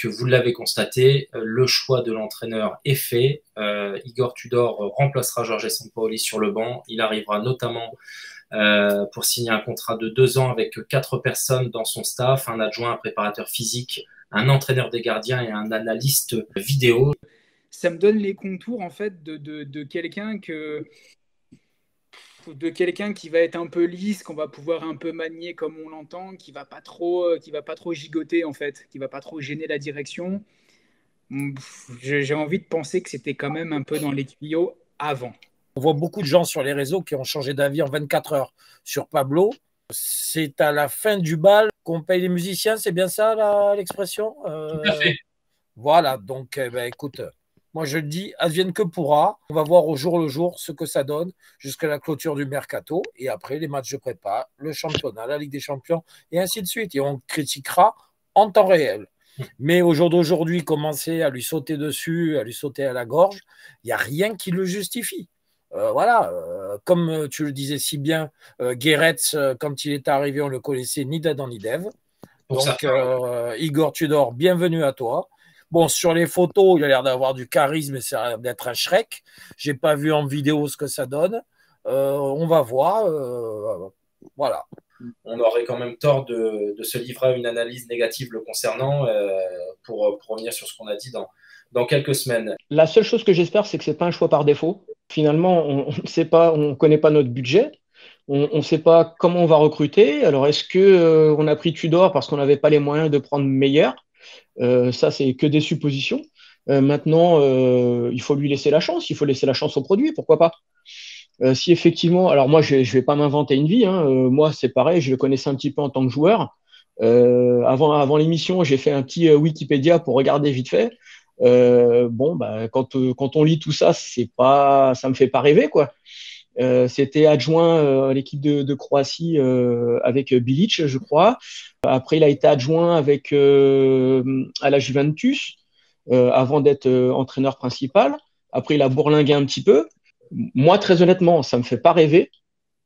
donc, vous l'avez constaté, le choix de l'entraîneur est fait. Igor Tudor remplacera Jorge Sampaoli sur le banc. Il arrivera notamment pour signer un contrat de 2 ans avec 4 personnes dans son staff, un adjoint, un préparateur physique, un entraîneur des gardiens et un analyste vidéo. Ça me donne les contours en fait de quelqu'un qui va être un peu lisse, qu'on va pouvoir un peu manier comme on l'entend, qui va pas trop gigoter en fait, qui va pas trop gêner la direction. J'ai envie de penser que c'était quand même un peu dans les tuyaux avant. On voit beaucoup de gens sur les réseaux qui ont changé d'avis en 24 heures sur Pablo. C'est à la fin du bal qu'on paye les musiciens, c'est bien ça l'expression Tout à fait. Voilà, donc écoute, moi je dis, advienne que pourra. On va voir au jour le jour ce que ça donne jusqu'à la clôture du mercato et après les matchs de prépa, le championnat, la Ligue des Champions et ainsi de suite. Et on critiquera en temps réel. Mais au jour d'aujourd'hui, commencer à lui sauter dessus, à lui sauter à la gorge, il n'y a rien qui le justifie. Voilà, comme tu le disais si bien, Guéretz, quand il est arrivé, on ne le connaissait ni d'Adam ni d'Ève. Donc, Igor Tudor, bienvenue à toi. Bon, sur les photos, il a l'air d'avoir du charisme et ça a l'air d'être un Shrek. Je n'ai pas vu en vidéo ce que ça donne. On va voir. Voilà. On aurait quand même tort de se livrer à une analyse négative le concernant pour revenir sur ce qu'on a dit dans quelques semaines. La seule chose que j'espère, c'est que ce n'est pas un choix par défaut. Finalement, on ne sait pas, on ne connaît pas notre budget. On ne sait pas comment on va recruter. Alors, est-ce que on a pris Tudor parce qu'on n'avait pas les moyens de prendre meilleur? Ça, c'est que des suppositions. Maintenant, il faut lui laisser la chance. Il faut laisser la chance au produit. Pourquoi pas? Si effectivement, alors moi, je ne vais pas m'inventer une vie. Hein. Moi, c'est pareil. Je le connaissais un petit peu en tant que joueur. Avant l'émission, j'ai fait un petit Wikipédia pour regarder vite fait. Bon, bah, quand on lit tout ça, ça me fait pas rêver, quoi. C'était adjoint à l'équipe de Croatie avec Bilic, je crois. Après, il a été adjoint à la Juventus avant d'être entraîneur principal. Après, il a bourlingué un petit peu. Moi, très honnêtement, ça me fait pas rêver.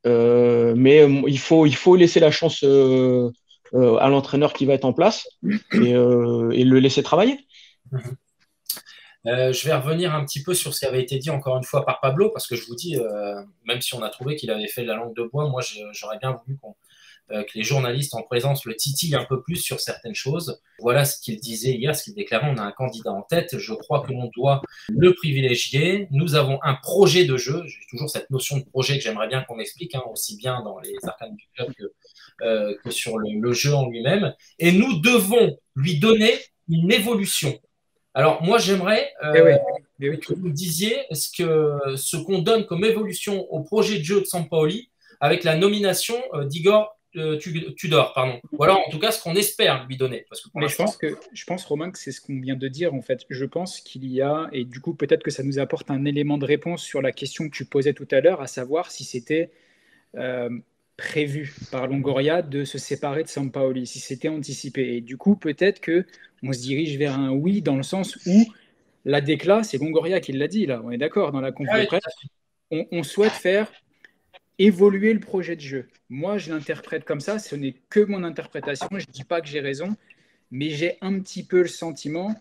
Mais il faut laisser la chance à l'entraîneur qui va être en place et le laisser travailler. Je vais revenir un petit peu sur ce qui avait été dit encore une fois par Pablo, parce que je vous dis, même si on a trouvé qu'il avait fait de la langue de bois, moi j'aurais bien voulu que les journalistes en présence le titillent un peu plus sur certaines choses. Voilà ce qu'il disait hier, ce qu'il déclarait. On a un candidat en tête. Je crois que l'on doit le privilégier. Nous avons un projet de jeu. J'ai toujours cette notion de projet que j'aimerais bien qu'on explique, hein, aussi bien dans les arcanes du club que sur le jeu en lui-même. Et nous devons lui donner une évolution. Alors, moi, j'aimerais que vous disiez ce qu'on donne comme évolution au projet de jeu de Sampaoli avec la nomination d'Igor Tudor, pardon. Voilà, en tout cas, ce qu'on espère lui donner. Parce que Mais je pense, Romain, que c'est ce qu'on vient de dire, en fait. Je pense qu'il y a, et du coup, peut-être que ça nous apporte un élément de réponse sur la question que tu posais tout à l'heure, à savoir si c'était prévu par Longoria de se séparer de Sampaoli, si c'était anticipé. Et du coup, peut-être que on se dirige vers un oui dans le sens où la décla, c'est Longoria qui l'a dit, là, on est d'accord, dans la conf de presse, on souhaite faire évoluer le projet de jeu. Moi, je l'interprète comme ça, ce n'est que mon interprétation, je ne dis pas que j'ai raison, mais j'ai un petit peu le sentiment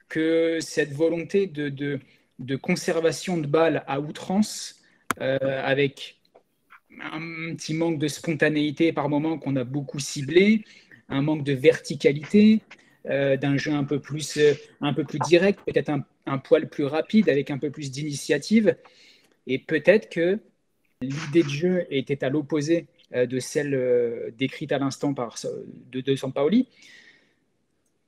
que cette volonté de conservation de balles à outrance, avec un petit manque de spontanéité par moment qu'on a beaucoup ciblé, un manque de verticalité, d'un jeu un peu plus direct, peut-être un poil plus rapide, avec un peu plus d'initiative. Et peut-être que l'idée de jeu était à l'opposé de celle décrite à l'instant de Sampaoli.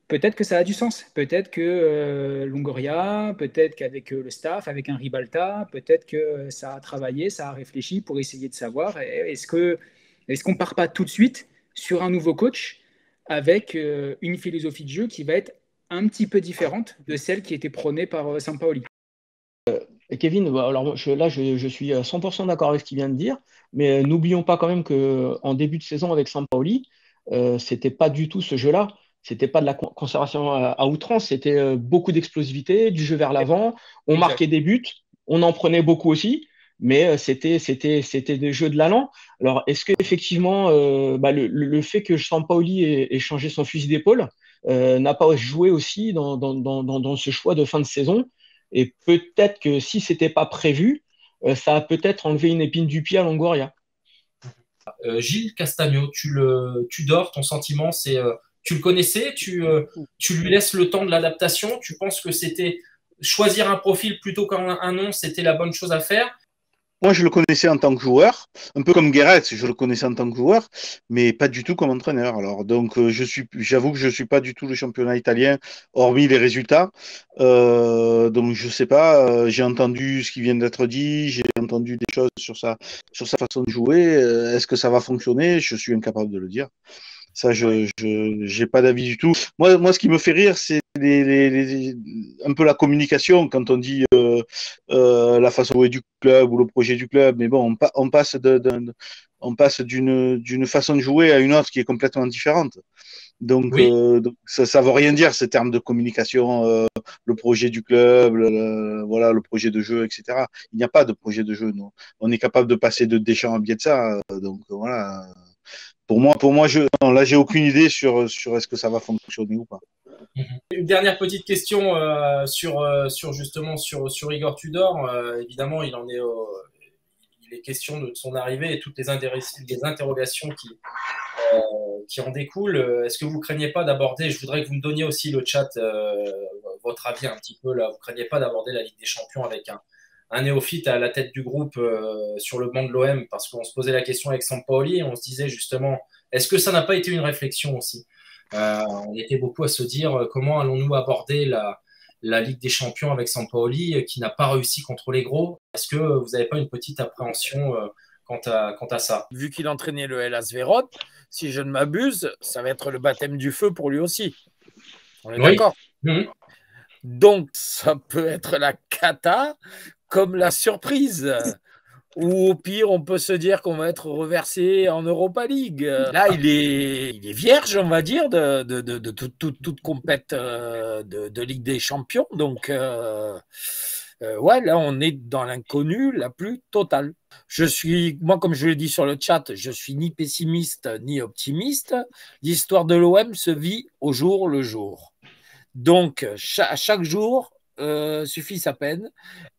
Peut-être que ça a du sens. Peut-être que Longoria, peut-être qu'avec le staff, avec un Ribalta, peut-être que ça a travaillé, ça a réfléchi pour essayer de savoir est-ce qu'on part pas tout de suite sur un nouveau coach avec une philosophie de jeu qui va être un petit peu différente de celle qui était prônée par Sampaoli. Kevin, alors je suis à 100% d'accord avec ce qu'il vient de dire, mais n'oublions pas quand même qu'en début de saison avec Sampaoli, c'était pas du tout ce jeu-là. C'était pas de la conservation à outrance, c'était beaucoup d'explosivité, du jeu vers l'avant. On marquait des buts, on en prenait beaucoup aussi, mais c'était des jeux de l'allant. Alors, est-ce que effectivement, le fait que Sampaoli ait changé son fusil d'épaule, n'a pas joué aussi dans ce choix de fin de saison. Et peut-être que si ce n'était pas prévu, ça a peut-être enlevé une épine du pied à Longoria. Gilles Castagno, Tudor, ton sentiment, c'est tu le connaissais, tu lui laisses le temps de l'adaptation, tu penses que c'était choisir un profil plutôt qu'un nom, c'était la bonne chose à faire? Moi, je le connaissais en tant que joueur, un peu comme Guéret, je le connaissais en tant que joueur, mais pas du tout comme entraîneur. Alors, donc, j'avoue que je suis pas du tout le championnat italien, hormis les résultats. Donc, je sais pas. J'ai entendu ce qui vient d'être dit, j'ai entendu des choses sur sa façon de jouer. Est-ce que ça va fonctionner? Je suis incapable de le dire. Ça, je j'ai pas d'avis du tout. Moi, ce qui me fait rire, c'est un peu la communication quand on dit la façon de jouer du club ou le projet du club. Mais bon, on passe on passe d'une façon de jouer à une autre qui est complètement différente. Donc, Oui. donc ça veut rien dire ces termes de communication, le projet du club, voilà, le projet de jeu, etc. Il n'y a pas de projet de jeu. Non. On est capable de passer de Deschamps à Bielsa. Donc voilà. Pour moi, non, là, j'ai aucune idée sur est-ce que ça va fonctionner ou pas. Une dernière petite question justement sur Igor Tudor. Évidemment, il est question de son arrivée et toutes les interrogations qui en découlent. Est-ce que vous craignez pas d'aborder, je voudrais que vous me donniez aussi le chat, votre avis un petit peu là, vous craignez pas d'aborder la Ligue des Champions avec un néophyte à la tête du groupe sur le banc de l'OM, parce qu'on se posait la question avec Sampaoli et on se disait justement, est-ce que ça n'a pas été une réflexion aussi? On était beaucoup à se dire comment allons-nous aborder la Ligue des Champions avec Sampaoli qui n'a pas réussi contre les gros. Est-ce que vous n'avez pas une petite appréhension quant à ça? Vu qu'il entraînait le Hellas Vérone, si je ne m'abuse, ça va être le baptême du feu pour lui aussi. On est d'accord? Mmh. Donc, ça peut être la cata comme la surprise. Ou au pire, on peut se dire qu'on va être reversé en Europa League. Là, il est vierge, on va dire, de toute compète de Ligue des Champions. Donc, ouais, là, on est dans l'inconnu la plus totale. Moi, comme je l'ai dit sur le chat, je suis ni pessimiste ni optimiste. L'histoire de l'OM se vit au jour le jour. Donc, chaque jour suffit sa peine.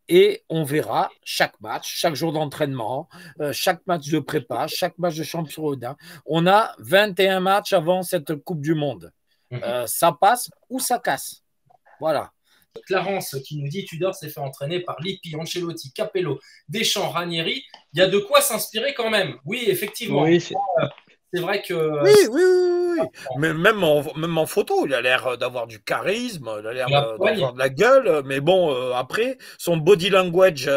Et on verra chaque match, chaque jour d'entraînement, chaque match de prépa, chaque match de championnat. On a 21 matchs avant cette Coupe du Monde. Ça passe ou ça casse. Voilà. Clarence qui nous dit Tudor s'est fait entraîner par Lippi, Ancelotti, Capello, Deschamps, Ranieri. Il y a de quoi s'inspirer quand même. Oui, effectivement. Oui, c'est vrai que. Oui. Mais même en photo, il a l'air d'avoir du charisme, il a l'air d'avoir de la gueule. Mais bon, après, son body language sur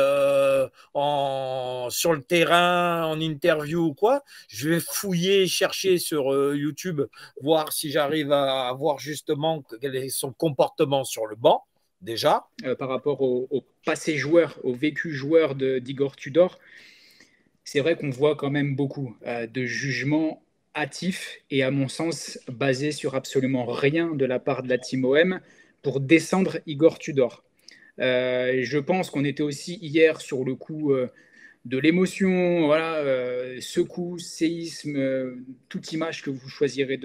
le terrain, en interview ou quoi, je vais fouiller, chercher sur YouTube, voir si j'arrive à voir justement quel est son comportement sur le banc, déjà. Par rapport au passé joueur, au vécu joueur d'Igor Tudor, c'est vrai qu'on voit quand même beaucoup de jugements hâtifs et à mon sens basés sur absolument rien de la part de la team OM pour descendre Igor Tudor. Je pense qu'on était aussi hier sur le coup de l'émotion, voilà, secousse, séisme, toute image que vous choisirez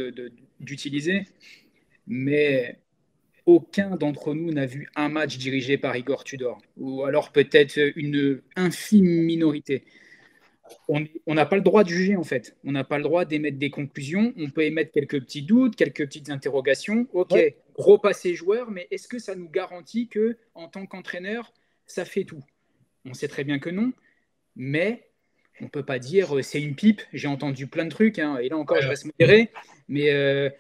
d'utiliser, mais aucun d'entre nous n'a vu un match dirigé par Igor Tudor, ou alors peut-être une infime minorité. On n'a pas le droit de juger, en fait. On n'a pas le droit d'émettre des conclusions. On peut émettre quelques petits doutes, quelques petites interrogations. Ok, ouais. Gros passé joueur, mais est-ce que ça nous garantit que, en tant qu'entraîneur, ça fait tout? On sait très bien que non, mais on ne peut pas dire c'est une pipe. J'ai entendu plein de trucs, hein, et là encore, je reste modéré. Mais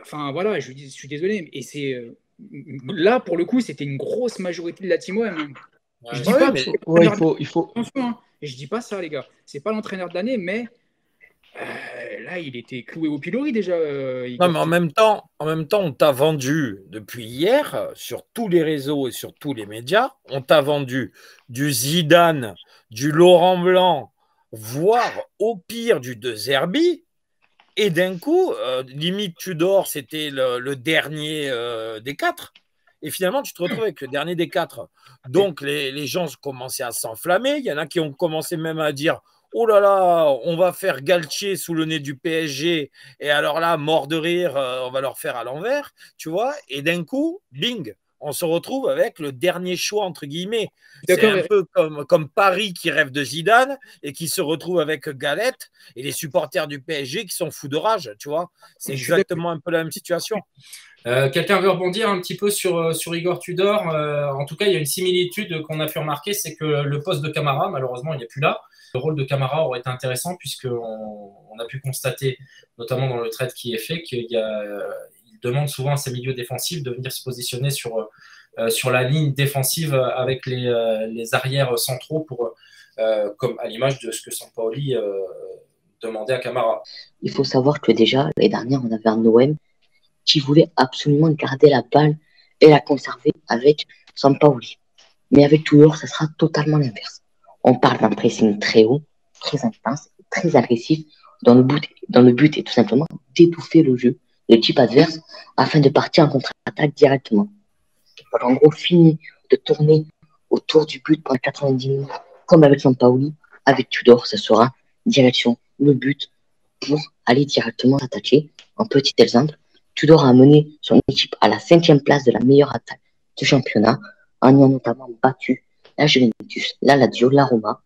enfin, voilà, je suis désolé. Et c'est là, pour le coup, c'était une grosse majorité de la team OM. Je dis pas, mais il faut. Attention, hein. Je dis pas ça, les gars. C'est pas l'entraîneur de l'année, mais là, il était cloué au pilori déjà. Non, mais en même temps, on t'a vendu depuis hier sur tous les réseaux et sur tous les médias. On t'a vendu du Zidane, du Laurent Blanc, voire au pire du De Zerbi. Et d'un coup, limite Tudor, c'était le dernier des quatre. Et finalement, tu te retrouves avec le dernier des quatre. Donc, les gens commençaient à s'enflammer. Il y en a qui ont commencé même à dire oh là là, on va faire Galtier sous le nez du PSG, et alors là, mort de rire, on va leur faire à l'envers, tu vois, et d'un coup, bing, on se retrouve avec le dernier choix, entre guillemets. C'est un peu comme Paris qui rêve de Zidane et qui se retrouve avec Galette, et les supporters du PSG qui sont fous de rage, tu vois. C'est exactement un peu la même situation. Quelqu'un veut rebondir un petit peu sur Igor Tudor. En tout cas, il y a une similitude qu'on a pu remarquer, c'est que le poste de Camara, malheureusement, il n'est plus là. Le rôle de Camara aurait été intéressant puisqu'on a pu constater, notamment dans le trade qui est fait, qu'il demande souvent à ses milieux défensifs de venir se positionner sur la ligne défensive avec les arrières centraux, comme à l'image de ce que Sampaoli demandait à Camara. Il faut savoir que déjà, l'année dernière, on avait un OM qui voulait absolument garder la balle et la conserver avec Sampaoli. Mais avec Tudor, ça sera totalement l'inverse. On parle d'un pressing très haut, très intense, très agressif, dont le but est tout simplement d'étouffer le jeu, le type adverse, afin de partir en contre-attaque directement. Alors, en gros, fini de tourner autour du but pendant 90 minutes, comme avec Sampaoli. Avec Tudor, ça sera direction le but pour aller directement attaquer. Un petit exemple, Tudor a mené son équipe à la 5e place de la meilleure attaque du championnat, en ayant notamment battu la Juventus, la Lazio, la Roma.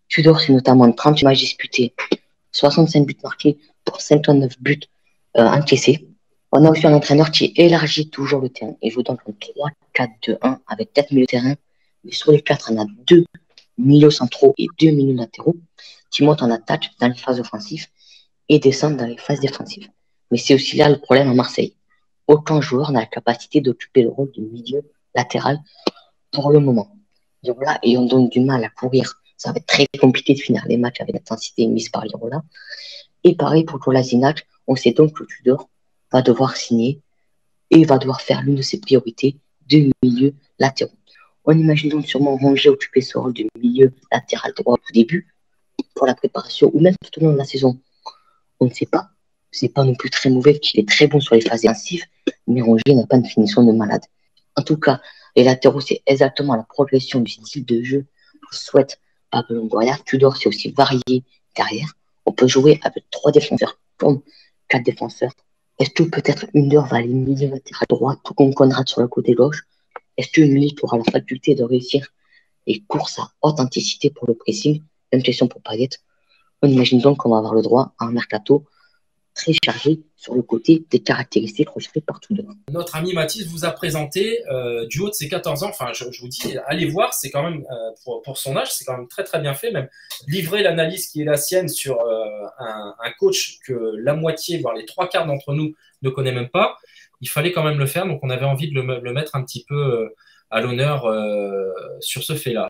Tudor, c'est notamment 30 matchs disputés, 65 buts marqués pour 59 buts encaissés. On a aussi un entraîneur qui élargit toujours le terrain et joue donc en 3-4-2-1 avec 4 milieux de terrain. Mais sur les 4, on a 2 milieux centraux et 2 milieux latéraux qui montent en attaque dans les phases offensives et descendent dans les phases défensives. Mais c'est aussi là le problème à Marseille. Aucun joueur n'a la capacité d'occuper le rôle de milieu latéral pour le moment. Donc là, ayant donc du mal à courir, ça va être très compliqué de finir les matchs avec l'intensité mise par Lirola. Et pareil pour Kolasinac, on sait donc que Tudor va devoir signer et va devoir faire l'une de ses priorités de milieu latéraux. On imagine donc sûrement Rongier occuper ce rôle de milieu latéral droit au début pour la préparation ou même tout au long de la saison. On ne sait pas. C'est pas non plus très mauvais qu'il est très bon sur les phases défensives, mais Rongier n'a pas une finition de malade. En tout cas, les latéraux, c'est exactement la progression du style de jeu que souhaite Pablo Longoria. Tudor, c'est aussi varié derrière. On peut jouer avec 3 défenseurs comme 4 défenseurs. Est-ce que peut-être Under va aller milieu latéral droit, tout comme Conrad sur le côté gauche? Est-ce que Milik aura la faculté de réussir les courses à haute intensité pour le pressing? Même question pour Payet. On imagine donc qu'on va avoir le droit à un mercato très chargé sur le côté des caractéristiques recherchées par Tudor. Notre ami Mathis vous a présenté du haut de ses 14 ans, enfin je vous dis, allez voir, c'est quand même, pour son âge, c'est quand même très très bien fait, même livrer l'analyse qui est la sienne sur un coach que la moitié, voire les 3/4 d'entre nous ne connaît même pas, il fallait quand même le faire, donc on avait envie de le mettre un petit peu à l'honneur sur ce fait-là.